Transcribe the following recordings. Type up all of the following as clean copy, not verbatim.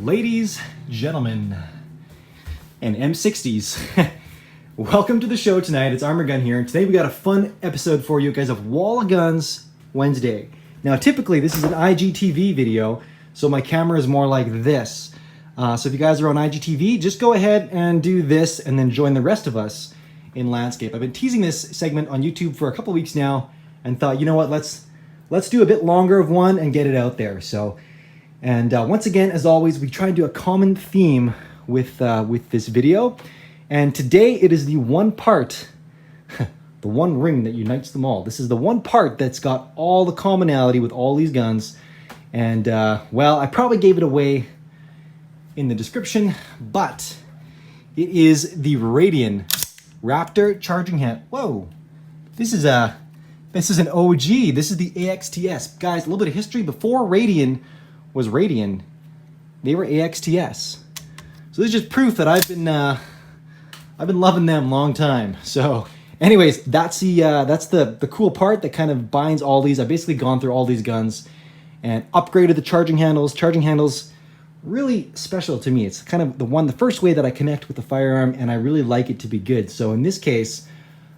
Ladies, gentlemen, and M60s, welcome to the show tonight. It's Arm&Gun here, and today we got a fun episode for you guys of Wall of Guns Wednesday. Now, typically this is an IGTV video, so my camera is more like this. So if you guys are on IGTV, just go ahead and do this and then join the rest of us in landscape. I've been teasing this segment on YouTube for a couple weeks now and thought, you know what, let's do a bit longer of one and get it out there. So, and once again, as always, we try and do a common theme with this video. And today it is the one part, the one ring that unites them all. This is the one part that's got all the commonality with all these guns. And well, I probably gave it away in the description, but it is the Radian Raptor charging hand. Whoa, this is an OG. This is the AXTS. Guys, a little bit of history. Before Radian was Radian, they were AXTS. So this is just proof that I've been loving them a long time. So anyways, that's the cool part that kind of binds all these. I've basically gone through all these guns and upgraded the charging handles. Charging handles, really special to me. It's kind of the first way that I connect with the firearm, and I really like it to be good. So in this case,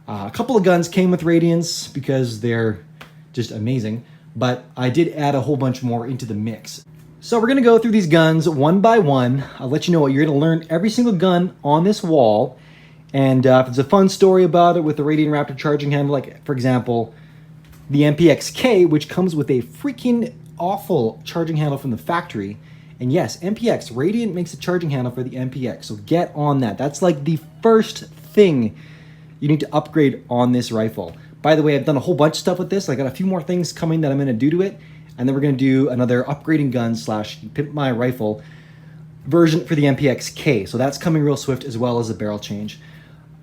a couple of guns came with Radians because they're just amazing, but I did add a whole bunch more into the mix. So we're gonna go through these guns one by one. I'll let you know what you're gonna learn every single gun on this wall. And if it's a fun story about it with the Radian Raptor charging handle, like for example, the MPX K, which comes with a freaking awful charging handle from the factory. And yes, MPX, Radian makes a charging handle for the MPX, so get on that. That's like the first thing you need to upgrade on this rifle. By the way, I've done a whole bunch of stuff with this. I got a few more things coming that I'm gonna do to it, and then we're gonna do another upgrading gun / pimp my rifle version for the MPX K. So that's coming real swift, as well as a barrel change.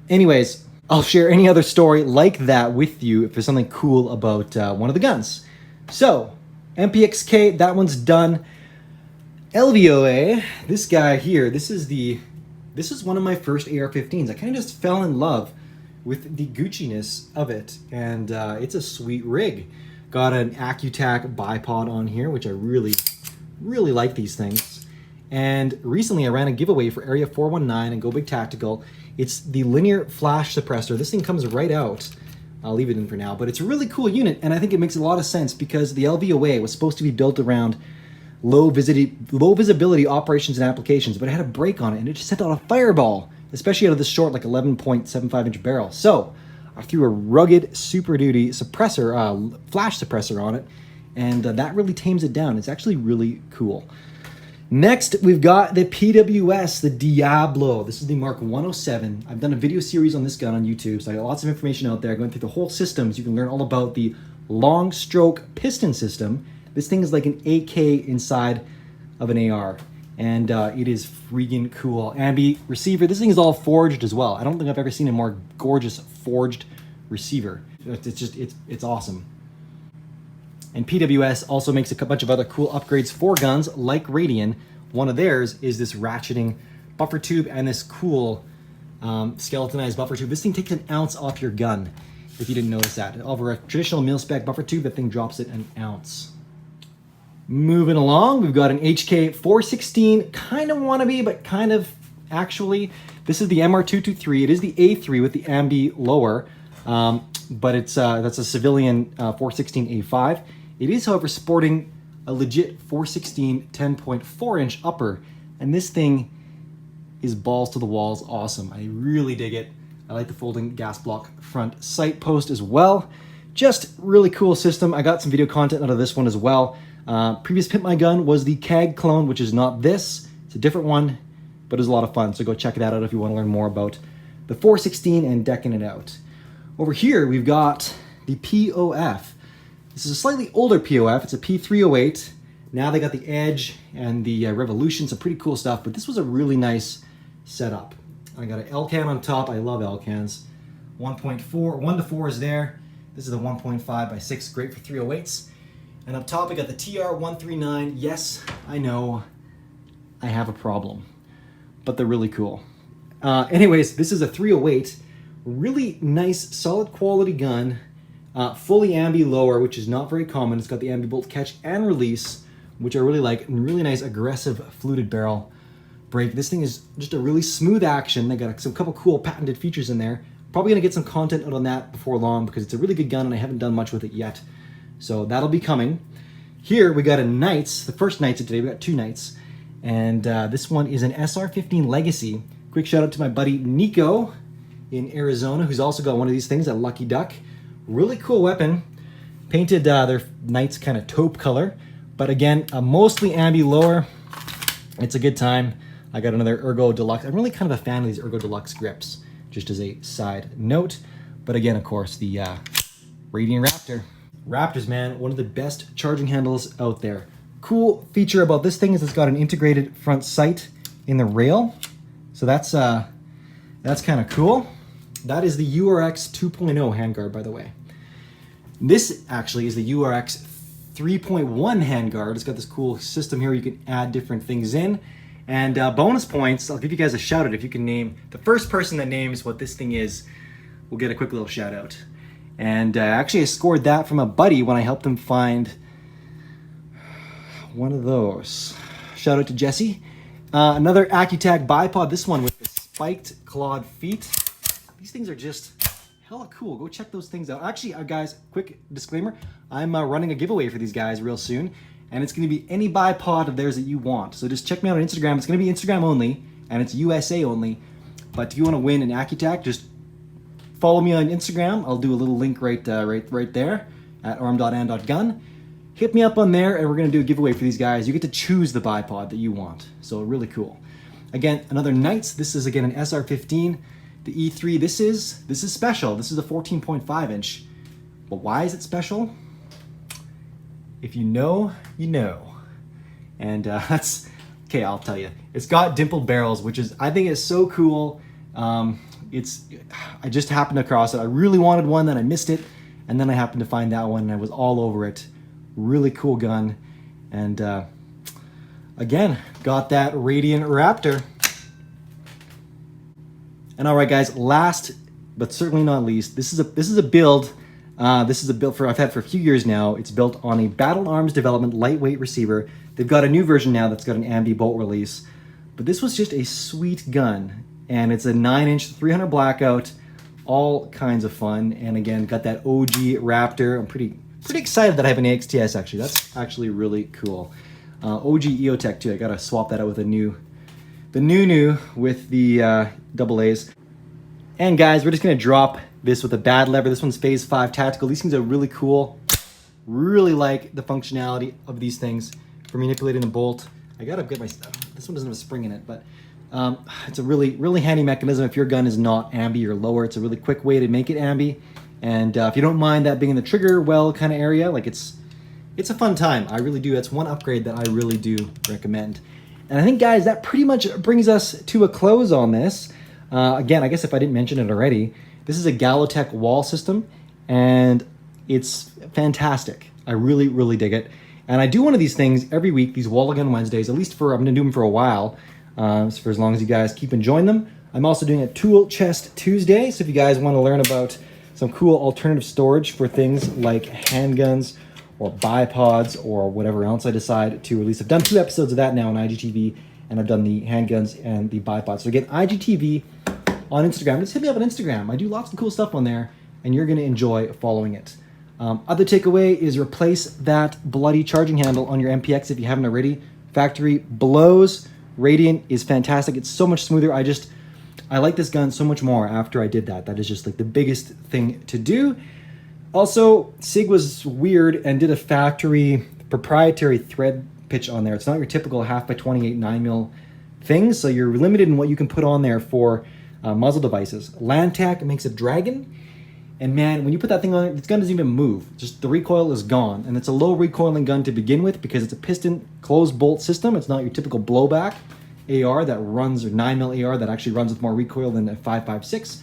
Anyways, I'll share any other story like that with you if there's something cool about one of the guns. So, MPX K, that one's done. LVOA, this guy here, this is one of my first AR-15s. I kind of just fell in love with the Gucci-ness of it, and it's a sweet rig. Got an AccuTac bipod on here, which I really like these things. And recently I ran a giveaway for Area 419 and Go Big Tactical. It's the linear flash suppressor. This thing comes right out. I'll leave it in for now, but it's a really cool unit, and I think it makes a lot of sense because the LVOA was supposed to be built around low visibility operations and applications, but it had a break on it, and it just sent out a fireball, especially out of this short, like 11.75 inch barrel. So I threw a rugged Super Duty suppressor, flash suppressor on it, and that really tames it down. It's actually really cool. Next, we've got the PWS, the Diablo. This is the Mark 107. I've done a video series on this gun on YouTube, so I got lots of information out there going through the whole systems. You can learn all about the long stroke piston system. This thing is like an AK inside of an AR, and it is freaking cool. Ambi receiver. This thing is all forged as well. I don't think I've ever seen a more gorgeous forged receiver. It's awesome. And PWS also makes a bunch of other cool upgrades for guns like Radian. One of theirs is this ratcheting buffer tube and this cool skeletonized buffer tube. This thing takes an ounce off your gun, if you didn't notice that. Over a traditional mil-spec buffer tube, that thing drops it an ounce. Moving along, we've got an HK 416, kind of wannabe, but kind of actually. This is the MR223. It is the A3 with the ambi lower, but it's that's a civilian 416 A5. It is, however, sporting a legit 416 10.4 inch upper, and this thing is balls to the walls awesome. I really dig it. I like the folding gas block front sight post as well. Just really cool system. I got some video content out of this one as well. Previous Pimp My Gun was the KAG clone, which is not this. It's a different one, but it was a lot of fun. So go check that out if you want to learn more about the 416 and decking it out. Over here, we've got the POF. This is a slightly older POF. It's a P308. Now they got the Edge and the Revolution, some pretty cool stuff, but this was a really nice setup. I got an L-can on top. I love L-cans. 1.4, 1 to 4 is there. This is the 1.5 by 6, great for 308s. And up top, I got the TR-139. Yes, I know I have a problem, but they're really cool. Anyways, this is a 308. Really nice, solid quality gun. Fully ambi lower, which is not very common. It's got the ambi bolt catch and release which I really like, and really nice aggressive fluted barrel brake. This thing is just a really smooth action. They got some couple cool patented features in there. Probably gonna get some content out on that before long because it's a really good gun and I haven't done much with it yet. So that'll be coming. Here we got a Knights, the first Knights of today. We got two Knights. And this one is an SR-15 Legacy. Quick shout out to my buddy Nico in Arizona, who's also got one of these things, a Lucky Duck. Really cool weapon. Painted their Knights kind of taupe color. But again, mostly ambi lower. It's a good time. I got another Ergo Deluxe. I'm really kind of a fan of these Ergo Deluxe grips, just as a side note. But again, of course, the Radian Raptor. Raptors, man, one of the best charging handles out there. Cool feature about this thing is it's got an integrated front sight in the rail. So that's kind of cool. That is the URX 2.0 handguard, by the way. This actually is the URX 3.1 handguard. It's got this cool system here. You can add different things in. And bonus points, I'll give you guys a shout out if you can name, the first person that names what this thing is will get a quick little shout out. And actually I scored that from a buddy when I helped him find one of those. Shout out to Jesse. Another Accutag bipod, this one with the spiked clawed feet. These things are just hella cool. Go check those things out. Actually, guys, quick disclaimer, I'm running a giveaway for these guys real soon, and it's going to be any bipod of theirs that you want. So just check me out on Instagram. It's going to be Instagram only, and it's USA only. But if you want to win an Accutag, just follow me on Instagram. I'll do a little link right there at arm.and.gun. Hit me up on there, and we're going to do a giveaway for these guys. You get to choose the bipod that you want. So really cool. Again, another Knights. This is, again, an SR-15. The E3, this is special. This is a 14.5 inch. But why is it special? If you know, you know. And that's, okay, I'll tell you. It's got dimpled barrels, which is, I think is so cool. I just happened across it. I really wanted one, then I missed it. And then I happened to find that one, and I was all over it. Really cool gun. And again, got that Radian Raptor. And all right, guys, last but certainly not least, this is a build. This is a build I've had for a few years now. It's built on a Battle Arms Development lightweight receiver. They've got a new version now that's got an ambi bolt release. But this was just a sweet gun, and it's a 9-inch 300 Blackout, all kinds of fun. And again, got that OG Raptor. I'm pretty excited that I have an AXTS actually. That's actually really cool. OG EOTech too. I gotta swap that out with the new with the double A's. And guys, we're just gonna drop this with a bad lever. This one's Phase 5 Tactical. These things are really cool. Really like the functionality of these things for manipulating the bolt. I gotta get my stuff. This one doesn't have a spring in it, but it's a really handy mechanism if your gun is not ambi or lower. It's a really quick way to make it ambi. And if you don't mind that being in the trigger well kind of area, like it's a fun time. I really do. That's one upgrade that I really do recommend. And I think, guys, that pretty much brings us to a close on this. Again, I guess if I didn't mention it already, this is a GallowTech wall system, and it's fantastic. I really dig it. And I do one of these things every week, these Wall Gun Wednesdays, at least I'm going to do them for a while, for as long as you guys keep enjoying them. I'm also doing a Tool Chest Tuesday, so if you guys want to learn about some cool alternative storage for things like handguns or bipods or whatever else I decide to release. I've done 2 episodes of that now on IGTV, and I've done the handguns and the bipods. So again, IGTV on Instagram. Just hit me up on Instagram. I do lots of cool stuff on there, and you're going to enjoy following it. Other takeaway is replace that bloody charging handle on your MPX if you haven't already. Factory blows. Radian is fantastic. It's so much smoother. I like this gun so much more after I did that. That is just like the biggest thing to do. Also, Sig was weird and did a factory proprietary thread pitch on there. It's not your typical 1/2x28 9mm thing, so you're limited in what you can put on there for muzzle devices. Landtac makes a Dragon, and man, when you put that thing on, this gun doesn't even move. Just the recoil is gone, and it's a low recoiling gun to begin with because it's a piston closed bolt system. It's not your typical blowback AR that runs, or 9mm AR that actually runs with more recoil than a 5.56.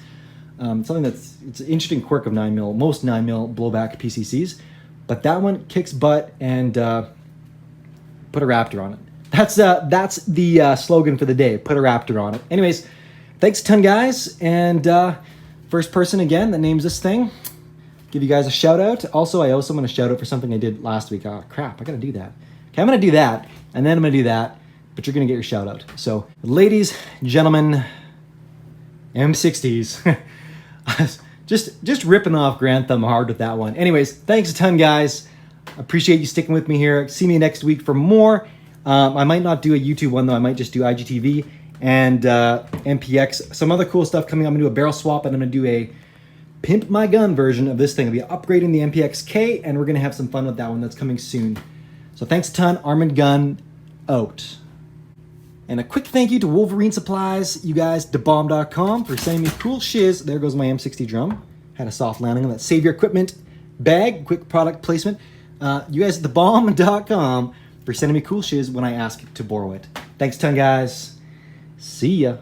Something it's an interesting quirk of 9mm, most 9mm blowback PCCs, but that one kicks butt, and put a Raptor on it. That's the slogan for the day. Put a Raptor on it. Anyways, thanks a ton, guys, and first person again that names this thing, give you guys a shout out. Also, I owe someone a shout out for something I did last week. Oh crap, I gotta do that. Okay, I'm gonna do that, and then I'm gonna do that, but you're gonna get your shout out. So, ladies, gentlemen, M60s. just ripping off Grantham hard with that one. Anyways, thanks a ton, guys. Appreciate you sticking with me here. See me next week for more. I might not do a YouTube one though. I might just do IGTV and MPX. Some other cool stuff coming. I'm gonna do a barrel swap, and I'm gonna do a pimp my gun version of this thing. I'll be upgrading the MPX K, and we're gonna have some fun with that one. That's coming soon. So thanks a ton. Arm&Gun out. And a quick thank you to Wolverine Supplies, you guys, debomb.com for sending me cool shiz. There goes my M60 drum. Had a soft landing on that. Save Your Equipment bag, quick product placement. You guys at debomb.com for sending me cool shiz when I ask to borrow it. Thanks a ton, guys. See ya.